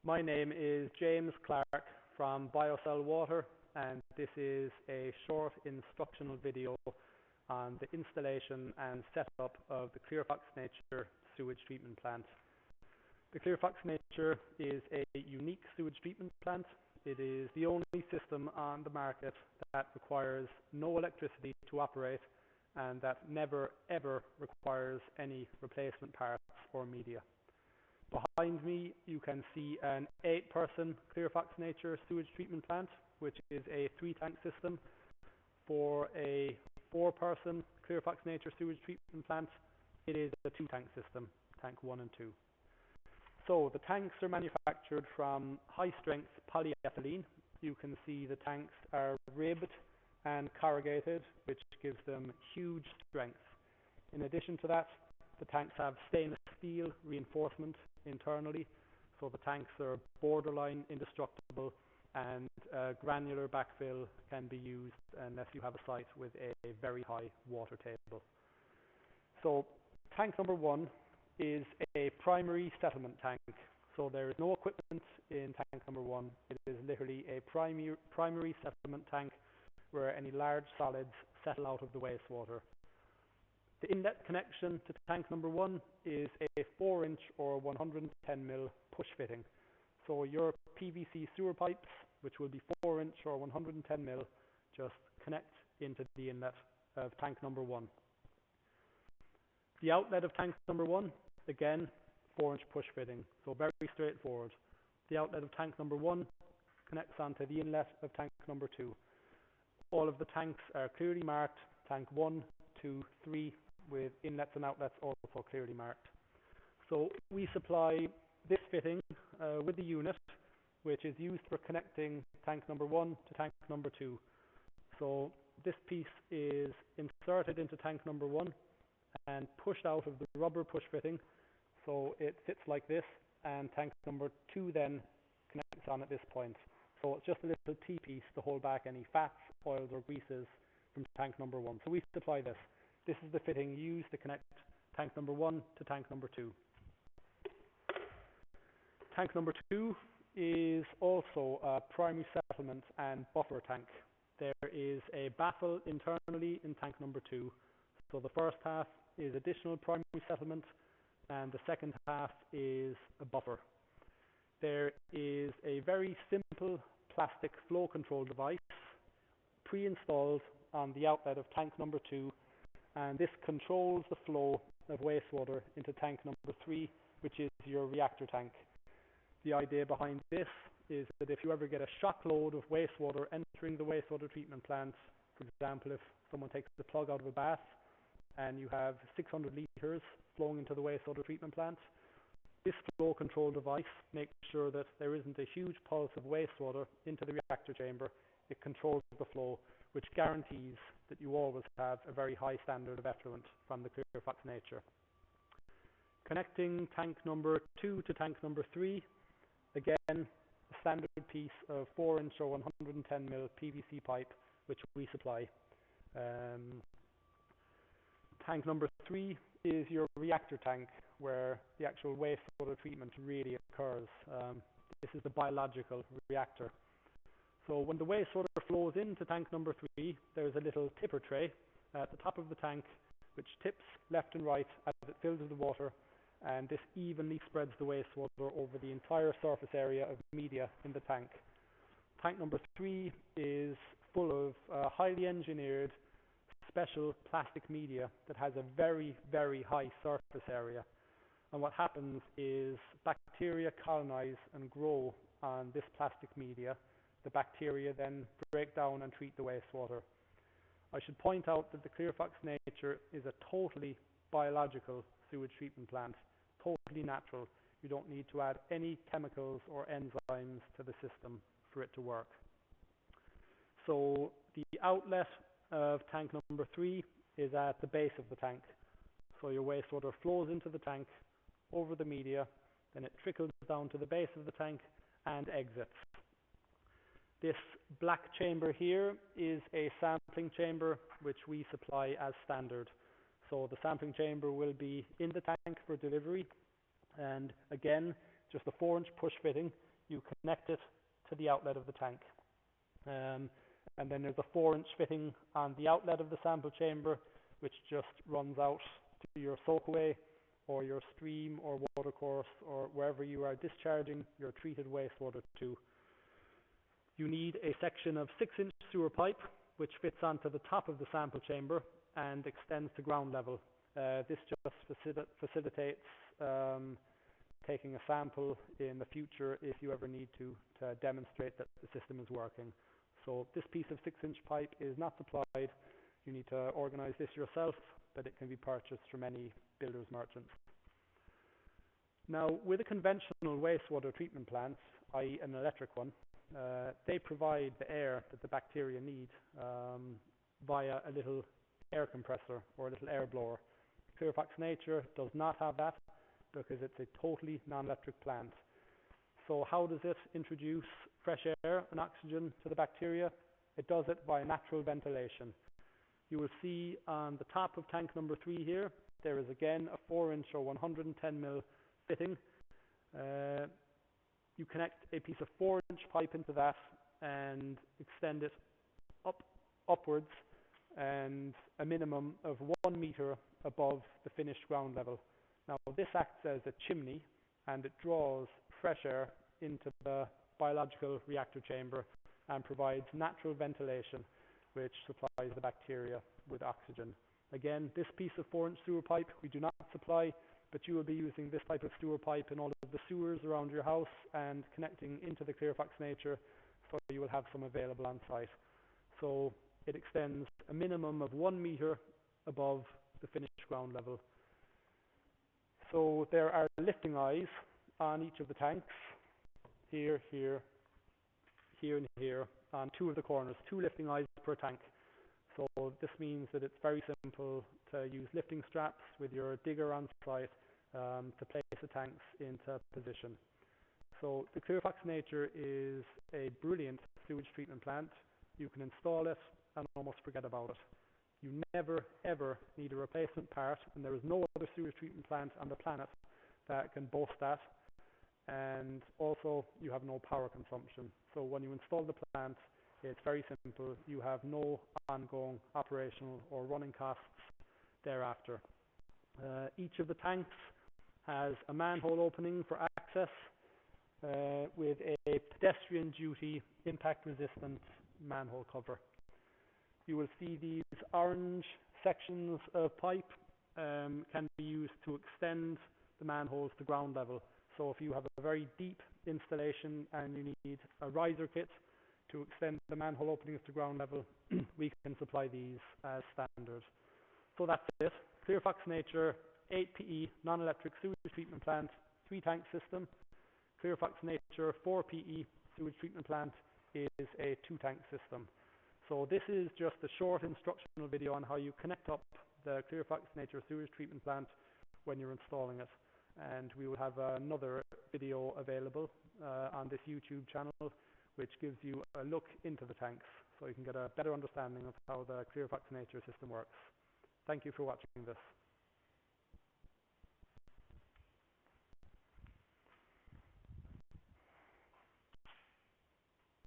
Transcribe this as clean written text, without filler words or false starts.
My name is James Clark from BioCell Water, and this is a short instructional video on the installation and setup of the ClearFox Nature sewage treatment plant. The ClearFox Nature is a unique sewage treatment plant. It is the only system on the market that requires no electricity to operate and that never ever requires any replacement parts or media. Behind me you can see an 8-person ClearFox Nature sewage treatment plant, which is a 3-tank system. For a 4-person ClearFox Nature sewage treatment plant, it is a 2-tank system, tank 1 and 2. So the tanks are manufactured from high-strength polyethylene. You can see the tanks are ribbed and corrugated, which gives them huge strength. In addition to that, the tanks have stainless steel reinforcement internally, so the tanks are borderline indestructible, and granular backfill can be used unless you have a site with a very high water table. So tank number 1 is a primary settlement tank. So there is no equipment in tank number 1. It is literally a primary settlement tank where any large solids settle out of the wastewater. The inlet connection to tank number 1 is a 4-inch or 110mm push fitting. So your PVC sewer pipes, which will be 4-inch or 110mm, just connect into the inlet of tank number 1. The outlet of tank number 1, again, 4-inch push fitting, so very straightforward. The outlet of tank number 1 connects onto the inlet of tank number 2. All of the tanks are clearly marked, tank 1, 2, 3, with inlets and outlets also clearly marked. So we supply this fitting with the unit, which is used for connecting tank number 1 to tank number 2. So this piece is inserted into tank number 1 and pushed out of the rubber push fitting, so it fits like this, and tank number 2 then connects on at this point. So it's just a little T-piece to hold back any fats, oils or greases from tank number 1. So we supply this. This is the fitting used to connect tank number 1 to tank number 2. Tank number 2 is also a primary settlement and buffer tank. There is a baffle internally in tank number 2. So the first half is additional primary settlement and the second half is a buffer. There is a very simple plastic flow control device pre-installed on the outlet of tank number 2, and this controls the flow of wastewater into tank number 3, which is your reactor tank. The idea behind this is that if you ever get a shock load of wastewater entering the wastewater treatment plant, for example, if someone takes the plug out of a bath and you have 600 litres flowing into the wastewater treatment plant, this flow control device makes sure that there isn't a huge pulse of wastewater into the reactor chamber. It controls the flow, which guarantees that you always have a very high standard of effluent from the ClearFox Nature. Connecting tank number 2 to tank number 3, again, a standard piece of 4-inch or 110mm PVC pipe, which we supply. Tank number 3 is your reactor tank, where the actual wastewater treatment really occurs. This is the biological reactor. So when the wastewater flows into tank number 3, there's a little tipper tray at the top of the tank which tips left and right as it fills with the water, and this evenly spreads the wastewater over the entire surface area of media in the tank. Tank number 3 is full of highly engineered special plastic media that has a very, very high surface area. And what happens is bacteria colonize and grow on this plastic media. The bacteria then break down and treat the wastewater. I should point out that the ClearFox Nature is a totally biological sewage treatment plant, totally natural. You don't need to add any chemicals or enzymes to the system for it to work. So the outlet of tank number 3 is at the base of the tank. So your wastewater flows into the tank over the media, then it trickles down to the base of the tank and exits. This black chamber here is a sampling chamber which we supply as standard. So the sampling chamber will be in the tank for delivery, and again, just a 4-inch push fitting. you connect it to the outlet of the tank. And then there's a 4-inch fitting on the outlet of the sample chamber, which just runs out to your soakaway or your stream or watercourse or wherever you are discharging your treated wastewater to. You need a section of 6-inch sewer pipe, which fits onto the top of the sample chamber and extends to ground level. This just facilitates taking a sample in the future if you ever need to demonstrate that the system is working. So this piece of 6-inch pipe is not supplied. You need to organize this yourself, but it can be purchased from any builder's merchant. Now, with a conventional wastewater treatment plant, i.e. an electric one, they provide the air that the bacteria need via a little air compressor or a little air blower. ClearFox Nature does not have that because it's a totally non-electric plant. So how does it introduce fresh air and oxygen to the bacteria? It does it by natural ventilation. You will see on the top of tank number 3 here, there is again a 4-inch or 110 mil fitting. You connect a piece of 4-inch pipe into that and extend it upwards and a minimum of 1 meter above the finished ground level. Now this acts as a chimney and it draws fresh air into the biological reactor chamber and provides natural ventilation, which supplies the bacteria with oxygen. Again, this piece of 4-inch sewer pipe we do not supply, but you will be using this type of sewer pipe in all of the sewers around your house and connecting into the ClearFox Nature, so you will have some available on site. So it extends a minimum of 1 meter above the finished ground level. So there are lifting eyes on each of the tanks, here, here, here and here, on 2 of the corners, 2 lifting eyes per tank. So this means that it's very simple to use lifting straps with your digger on site to place the tanks into position. So the ClearFox Nature is a brilliant sewage treatment plant. You can install it and almost forget about it. You never ever need a replacement part, and there is no other sewage treatment plant on the planet that can boast that. And also you have no power consumption. So when you install the plant, it's very simple. You have no ongoing operational or running costs thereafter. Each of the tanks has a manhole opening for access with a pedestrian duty impact resistant manhole cover. You will see these orange sections of pipe can be used to extend the manholes to ground level. So if you have a very deep installation and you need a riser kit to extend the manhole openings to ground level, we can supply these as standard. So that's it. ClearFox Nature 8 PE non-electric sewage treatment plant, 3-tank system. ClearFox Nature 4 PE sewage treatment plant is a 2-tank system. So this is just a short instructional video on how you connect up the ClearFox Nature sewage treatment plant when you're installing it. And we will have another video available on this YouTube channel, which gives you a look into the tanks, so you can get a better understanding of how the ClearFox Nature system works. Thank you for watching this.